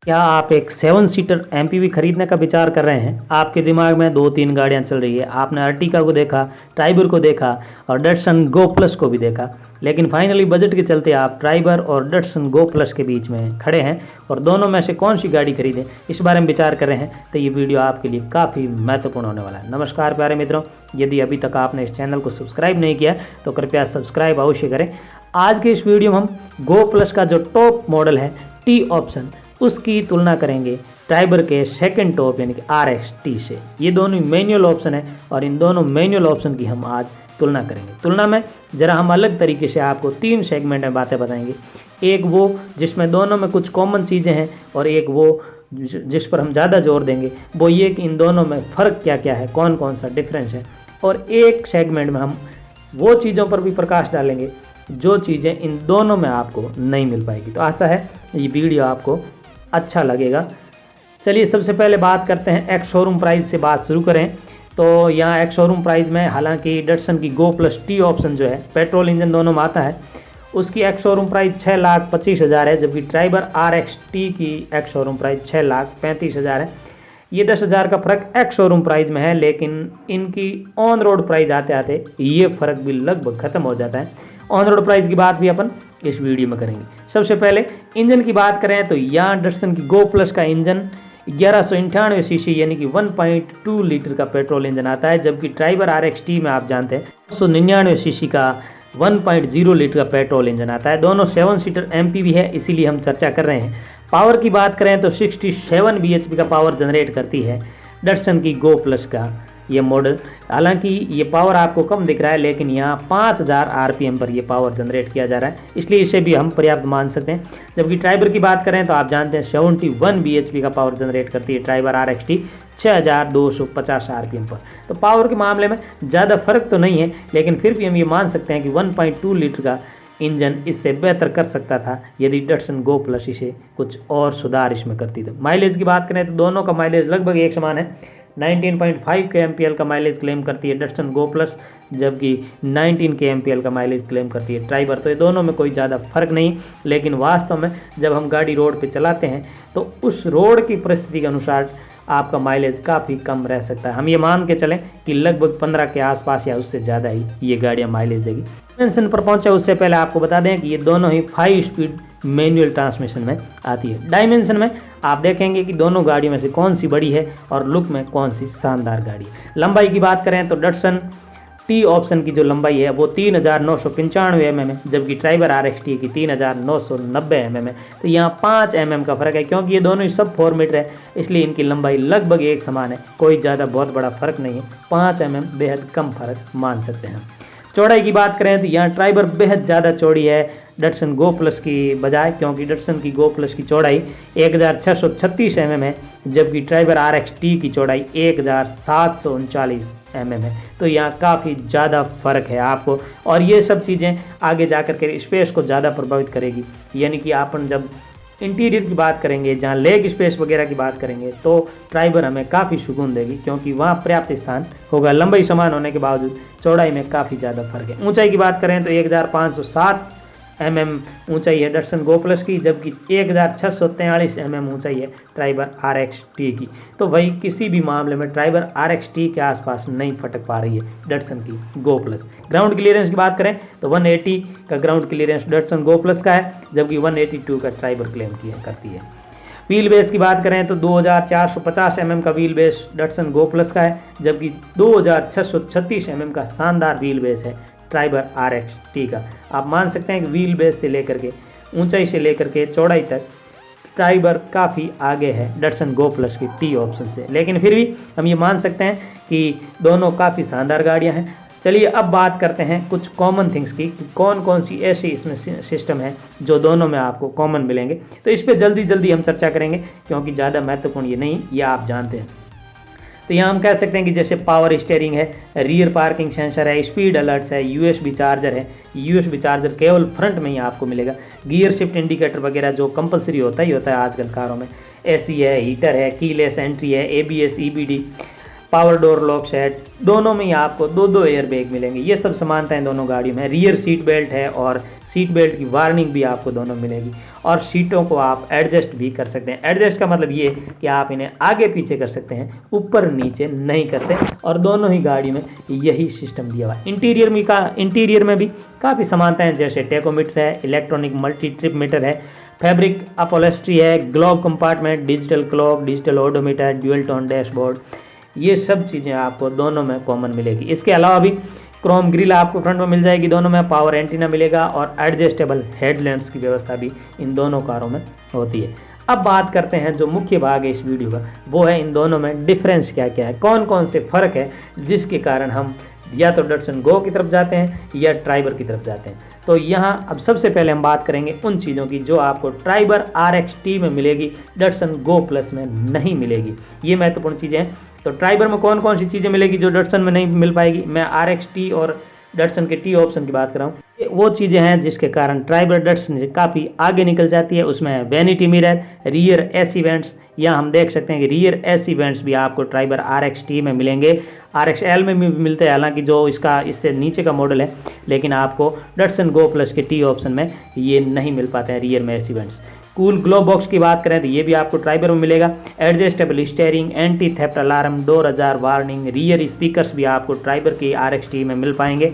क्या आप एक 7 सीटर एमपीवी खरीदने का विचार कर रहे हैं? आपके दिमाग में 2-3 गाड़ियां चल रही है। आपने अर्टिगा को देखा, ट्राइबर को देखा और डटसन गो प्लस को भी देखा, लेकिन फाइनली बजट के चलते आप ट्राइबर और डटसन गो प्लस के बीच में खड़े हैं और दोनों में से कौन सी गाड़ी खरीदें इस बारे में विचार कर रहे हैं। तो ये वीडियो आपके लिए काफ़ी महत्वपूर्ण होने वाला है। नमस्कार प्यारे मित्रों, यदि अभी तक आपने इस चैनल को सब्सक्राइब नहीं किया तो कृपया सब्सक्राइब अवश्य करें। आज के इस वीडियो में हम गो प्लस का जो टॉप मॉडल है टी ऑप्शन, उसकी तुलना करेंगे ट्राइबर के सेकंड टॉप यानी कि RXT से। ये दोनों मैनुअल ऑप्शन है और इन दोनों मैनुअल ऑप्शन की हम आज तुलना करेंगे। तुलना में ज़रा हम अलग तरीके से आपको 3 सेगमेंट में बातें बताएंगे। एक वो जिसमें दोनों में कुछ कॉमन चीज़ें हैं और एक वो जिस पर हम ज़्यादा जोर देंगे, वो ये कि इन दोनों में फ़र्क क्या क्या है, कौन कौन सा डिफरेंस है। और एक सेगमेंट में हम वो चीज़ों पर भी प्रकाश डालेंगे जो चीज़ें इन दोनों में आपको नहीं मिल पाएगी। तो आशा है ये वीडियो आपको अच्छा लगेगा। चलिए सबसे पहले बात करते हैं एक्स शोरूम प्राइस से बात शुरू करें। तो यहाँ एक्स शोरूम प्राइस में हालांकि डटसन की गो प्लस टी ऑप्शन जो है पेट्रोल इंजन दोनों में आता है, उसकी एक्स शोरूम प्राइस 6,25,000 है, जबकि ट्राइबर RXT की एक्स शोरूम प्राइस 6,35,000 है। ये 10,000 का फ़र्क एक्स शोरूम प्राइस में है, लेकिन इनकी ऑन रोड प्राइस आते आते ये फ़र्क भी लगभग ख़त्म हो जाता है। ऑन रोड प्राइस की बात भी अपन इस वीडियो में करेंगे। सबसे पहले इंजन की बात करें तो यहाँ डटसन की गो प्लस का इंजन 1198 सीसी यानी कि 1.2 लीटर का पेट्रोल इंजन आता है, जबकि ट्राइबर RXT में आप जानते हैं 299 सीसी का 1.0 लीटर का पेट्रोल इंजन आता है। दोनों 7 सीटर MPV है, इसीलिए हम चर्चा कर रहे हैं। पावर की बात करें तो 67 bhp का पावर जनरेट करती है डटसन की गो प्लस का ये मॉडल। हालांकि ये पावर आपको कम दिख रहा है, लेकिन यहाँ 5000 RPM पर ये पावर जनरेट किया जा रहा है, इसलिए इसे भी हम पर्याप्त मान सकते हैं। जबकि ट्राइबर की बात करें तो आप जानते हैं 71 bhp का पावर जनरेट करती है ट्राइबर RXT 6250 RPM पर। तो पावर के मामले में ज़्यादा फर्क तो नहीं है, लेकिन फिर भी हम ये मान सकते हैं कि 1.2 लीटर का इंजन इससे बेहतर कर सकता था यदि डटसन गो प्लस इसे कुछ और सुधार इसमें करती। तो माइलेज की बात करें तो दोनों का माइलेज लगभग एक समान है। 19.5 kmpl का माइलेज क्लेम करती है डटसन गो प्लस, जबकि 19 kmpl का माइलेज क्लेम करती है ट्राइबर। तो ये दोनों में कोई ज़्यादा फर्क नहीं, लेकिन वास्तव में जब हम गाड़ी रोड पे चलाते हैं तो उस रोड की परिस्थिति के अनुसार आपका माइलेज काफ़ी कम रह सकता है। हम ये मान के चलें कि लगभग 15 के आसपास या उससे ज़्यादा ही ये गाड़ियाँ माइलेज देगी। डायमेंशन पर पहुँचे उससे पहले आपको बता दें कि ये दोनों ही 5 स्पीड मैनुअल ट्रांसमिशन में आती है। डायमेंशन में आप देखेंगे कि दोनों गाड़ियों में से कौन सी बड़ी है और लुक में कौन सी शानदार गाड़ी है। लंबाई की बात करें तो डटसन टी ऑप्शन की जो लंबाई है वो 3995 mm है, जबकि ट्राइबर RXT की 3990 mm है। तो यहाँ 5 mm का फ़र्क है। क्योंकि ये दोनों ही सब 4 मीटर है, इसलिए इनकी लंबाई लगभग एक समान है, कोई ज़्यादा बहुत बड़ा फ़र्क नहीं है। 5 mm बेहद कम फ़र्क मान सकते हैं। चौड़ाई की बात करें तो यहाँ ट्राइबर बेहद ज़्यादा चौड़ी है डटसन गो प्लस की बजाय, क्योंकि डटसन की गो प्लस की चौड़ाई 1636 mm है, जबकि ट्राइबर RXT की चौड़ाई 1739 mm है। तो यहाँ काफ़ी ज़्यादा फ़र्क है आपको, और ये सब चीज़ें आगे जाकर के स्पेस को ज़्यादा प्रभावित करेगी। यानी कि अपन जब इंटीरियर की बात करेंगे, जहाँ लेग स्पेस वगैरह की बात करेंगे, तो ट्राइबर हमें काफ़ी सुकून देगी, क्योंकि वहाँ पर्याप्त स्थान होगा। लंबाई समान होने के बावजूद चौड़ाई में काफ़ी ज़्यादा फर्क है। ऊंचाई की बात करें तो 1507 mm ऊंचाई है डटसन गो प्लस की, जबकि 1643 mm ऊंचाई है ट्राइबर RXT की। तो वही किसी भी मामले में ट्राइबर RXT के आसपास नहीं फटक पा रही है डटसन की गो प्लस। ग्राउंड क्लियरेंस की बात करें तो 180 का ग्राउंड क्लियरेंस डटसन गो प्लस का है, जबकि 182 का ट्राइबर क्लेम करती है। व्हील बेस की बात करें तो 2450 mm का व्हील बेस डटसन गो प्लस का है, जबकि 2636 mm का शानदार व्हील बेस है ट्राइबर RXT का। आप मान सकते हैं कि व्हील बेस से लेकर के ऊंचाई से लेकर के चौड़ाई तक ट्राइबर काफ़ी आगे है डटसन गो प्लस की टी ऑप्शन से, लेकिन फिर भी हम ये मान सकते हैं कि दोनों काफ़ी शानदार गाड़ियां हैं। चलिए अब बात करते हैं कुछ कॉमन थिंग्स की, कि कौन कौन सी ऐसी इसमें सिस्टम है जो दोनों में आपको कॉमन मिलेंगे। तो इस पर जल्दी जल्दी हम चर्चा करेंगे, क्योंकि ज़्यादा महत्वपूर्ण ये नहीं, ये आप जानते हैं। तो यहाँ हम कह सकते हैं कि जैसे पावर स्टीयरिंग है, रियर पार्किंग सेंसर है, स्पीड अलर्ट्स है, USB चार्जर है। USB चार्जर केवल फ्रंट में ही आपको मिलेगा। गियर शिफ्ट इंडिकेटर वगैरह जो कंपलसरी होता ही होता है आजकल कारों में। AC है, हीटर है, कीलेस एंट्री है, ABS EBD, power door lock set, दोनों में ही आपको 2 एयर बैग मिलेंगे। ये सब समानताएं दोनों गाड़ियों में। रियर सीट बेल्ट है और सीट बेल्ट की वार्निंग भी आपको दोनों मिलेगी और सीटों को आप एडजस्ट भी कर सकते हैं। एडजस्ट का मतलब ये कि आप इन्हें आगे पीछे कर सकते हैं, ऊपर नीचे नहीं करते, और दोनों ही गाड़ी में यही सिस्टम दिया हुआ है। इंटीरियर में भी काफ़ी समानता है, जैसे टेकोमीटर है, इलेक्ट्रॉनिक मल्टी ट्रिप मीटर है, फैब्रिक अपॉलस्ट्री है, glove compartment, digital clock, digital odometer, dual tone dashboard, ये सब चीज़ें आपको दोनों में कॉमन मिलेगी। इसके अलावा भी क्रोम ग्रिल आपको फ्रंट में मिल जाएगी, दोनों में पावर एंटीना मिलेगा और एडजस्टेबल हेडलैम्प्स की व्यवस्था भी इन दोनों कारों में होती है। अब बात करते हैं जो मुख्य भाग है इस वीडियो का, वो है इन दोनों में डिफरेंस क्या क्या है, कौन कौन से फ़र्क है जिसके कारण हम या तो डटसन गो की तरफ जाते हैं या ट्राइबर की तरफ जाते हैं। तो यहाँ अब सबसे पहले हम बात करेंगे उन चीज़ों की जो आपको ट्राइबर RXT में मिलेगी, डटसन गो प्लस में नहीं मिलेगी। ये महत्वपूर्ण चीज़ें हैं। तो ट्राइबर में कौन कौन सी चीज़ें मिलेगी जो डटसन में नहीं मिल पाएगी, मैं RXT और डटसन के T ऑप्शन की बात कर रहा हूँ। वो चीज़ें हैं जिसके कारण ट्राइबर डटसन से काफ़ी आगे निकल जाती है। उसमें vanity mirror, rear AC vents, या हम देख सकते हैं कि रियर एसी वेंट्स भी आपको ट्राइबर RXT में मिलेंगे, RXL में भी मिलते हैं, हालांकि जो इसका इससे नीचे का मॉडल है, लेकिन आपको डटसन गो प्लस के T ऑप्शन में ये नहीं मिल पाते हैं रियर में AC vents. Cool glove box की बात करें तो ये भी आपको ट्राइबर में मिलेगा, adjustable steering, anti theft alarm, door ajar warning, rear speakers भी आपको ट्राइबर के RXT में मिल पाएंगे,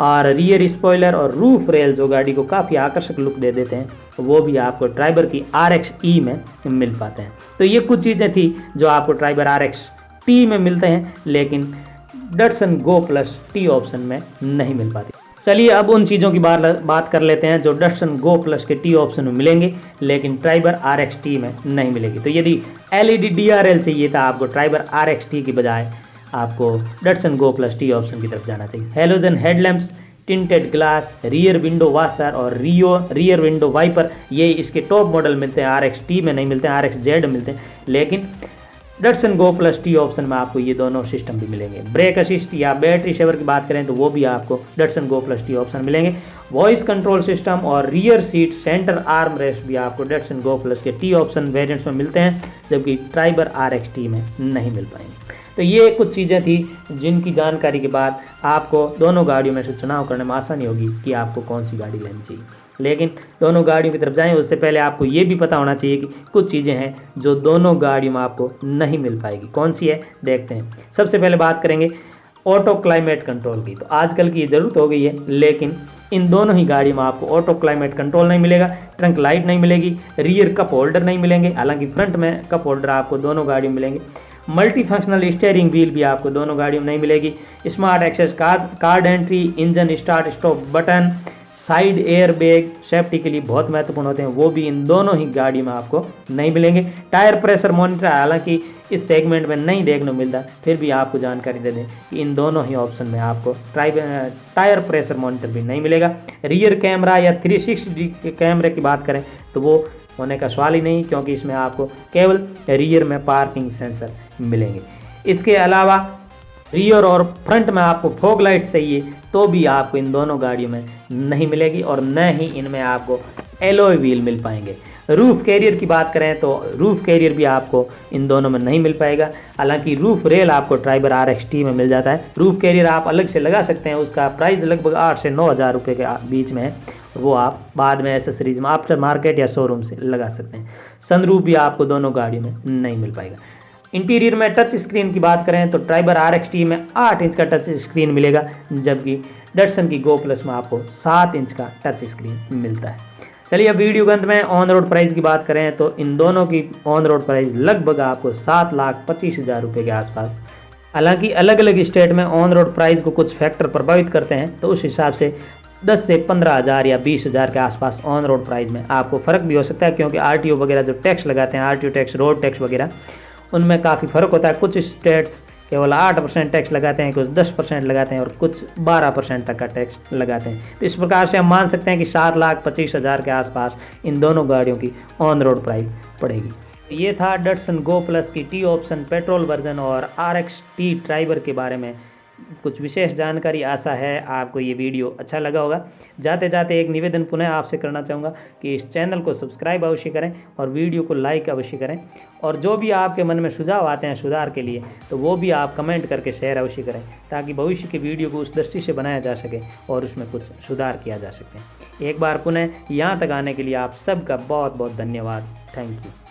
और रियर स्पॉइलर और रूफ रेल जो गाड़ी को काफ़ी आकर्षक लुक दे देते हैं, वो भी आपको ट्राइबर की RXE में मिल पाते हैं। तो ये कुछ चीज़ें थी जो आपको ट्राइबर RXT में मिलते हैं, लेकिन डटसन गो प्लस T ऑप्शन में नहीं मिल पाती। चलिए अब उन चीज़ों की बात कर लेते हैं जो डटसन गो प्लस के T ऑप्शन में मिलेंगे, लेकिन ट्राइबर RXT में नहीं मिलेगी। तो यदि LED DRL चाहिए था आपको ट्राइबर RXT की बजाय आपको डटसन गो प्लस T ऑप्शन की तरफ जाना चाहिए। Halogen headlamps, tinted glass, rear window washer और रियर विंडो वाइपर, ये इसके टॉप मॉडल मिलते हैं, RXT में नहीं मिलते हैं, RXZ मिलते हैं, लेकिन डटसन गो प्लस T ऑप्शन में आपको ये दोनों सिस्टम भी मिलेंगे। ब्रेक असिस्ट या बैटरी सेवर की बात करें तो वो भी आपको डटसन गो प्लस T ऑप्शन मिलेंगे। वॉइस कंट्रोल सिस्टम और rear seat centre arm rest भी आपको डटसन गो प्लस के T ऑप्शन वेरिएंट्स में मिलते हैं, जबकि ट्राइबर RXT में नहीं मिल पाएंगे। तो ये कुछ चीज़ें थी जिनकी जानकारी के बाद आपको दोनों गाड़ियों में से चुनाव करने में आसानी होगी कि आपको कौन सी गाड़ी लेनी चाहिए। लेकिन दोनों गाड़ियों की तरफ जाएं उससे पहले आपको ये भी पता होना चाहिए कि कुछ चीज़ें हैं जो दोनों गाड़ियों में आपको नहीं मिल पाएगी। कौन सी है देखते हैं। सबसे पहले बात करेंगे ऑटो क्लाइमेट कंट्रोल की। तो आजकल की ये ज़रूरत हो गई है, लेकिन इन दोनों ही गाड़ियों में आपको ऑटो क्लाइमेट कंट्रोल नहीं मिलेगा, ट्रंक लाइट नहीं मिलेगी, रियर कप होल्डर नहीं मिलेंगे, हालांकि फ्रंट में कप होल्डर आपको दोनों गाड़ियों में मिलेंगे। मल्टी फंक्शनल स्टीयरिंग व्हील भी आपको दोनों गाड़ियों में नहीं मिलेगी। Smart access card entry, engine start stop button, side air bag safety के लिए बहुत महत्वपूर्ण होते हैं, वो भी इन दोनों ही गाड़ियों में आपको नहीं मिलेंगे। टायर प्रेशर मॉनिटर हालांकि इस सेगमेंट में नहीं देखने को मिलता, फिर भी आपको जानकारी दे दें कि इन दोनों ही ऑप्शन में आपको टायर प्रेशर मॉनिटर भी नहीं मिलेगा। रियर कैमरा या 360 के कैमरे की बात करें तो वो होने का सवाल ही नहीं, क्योंकि इसमें आपको केवल रियर में पार्किंग सेंसर मिलेंगे। इसके अलावा रियर और फ्रंट में आपको फॉग लाइट चाहिए तो भी आपको इन दोनों गाड़ियों में नहीं मिलेगी, और न ही इनमें आपको एलॉय व्हील मिल पाएंगे। रूफ कैरियर की बात करें तो रूफ कैरियर भी आपको इन दोनों में नहीं मिल पाएगा, हालांकि रूफ रेल आपको ट्राइबर RXT में मिल जाता है। रूफ कैरियर आप अलग से लगा सकते हैं, उसका प्राइस लगभग 8 से 9 हज़ार रुपये के बीच में है, वो आप बाद में एसेसरीज में आफ्टर मार्केट या शोरूम से लगा सकते हैं। सनरूफ भी आपको दोनों गाड़ियों में नहीं मिल पाएगा। इंटीरियर में टच स्क्रीन की बात करें तो ट्राइबर RXT में 8 इंच का टच स्क्रीन मिलेगा, जबकि डटसन की गो प्लस में आपको 7 इंच का टच स्क्रीन मिलता है। चलिए अब वीडियो के अंत में ऑन रोड प्राइस की बात करें तो इन दोनों की ऑन रोड प्राइस लगभग आपको 7,25,000 रुपये के आसपास। हालांकि अलग अलग स्टेट में ऑन रोड प्राइस को कुछ फैक्टर प्रभावित करते हैं, तो उस हिसाब से 10 से 15,000 या 20,000 के आसपास ऑन रोड प्राइस में आपको फ़र्क भी हो सकता है, क्योंकि RTO वगैरह जो टैक्स लगाते हैं, RTO टैक्स, रोड टैक्स वगैरह, उनमें काफ़ी फ़र्क होता है। कुछ स्टेट्स केवल 8% टैक्स लगाते हैं, कुछ 10% लगाते हैं और कुछ 12% तक का टैक्स लगाते हैं। तो इस प्रकार से हम मान सकते हैं कि 7,25,000 के आसपास इन दोनों गाड़ियों की ऑन रोड प्राइस पड़ेगी। ये था डटसन गो प्लस की T ऑप्शन पेट्रोल वर्जन और RXT ट्राइबर के बारे में कुछ विशेष जानकारी। आशा है आपको ये वीडियो अच्छा लगा होगा। जाते जाते एक निवेदन पुनः आपसे करना चाहूँगा कि इस चैनल को सब्सक्राइब अवश्य करें और वीडियो को लाइक अवश्य करें, और जो भी आपके मन में सुझाव आते हैं सुधार के लिए तो वो भी आप कमेंट करके शेयर अवश्य करें, ताकि भविष्य की वीडियो को उस दृष्टि से बनाया जा सके और उसमें कुछ सुधार किया जा सके। एक बार पुनः यहाँ तक आने के लिए आप सबका बहुत बहुत धन्यवाद। Thank you.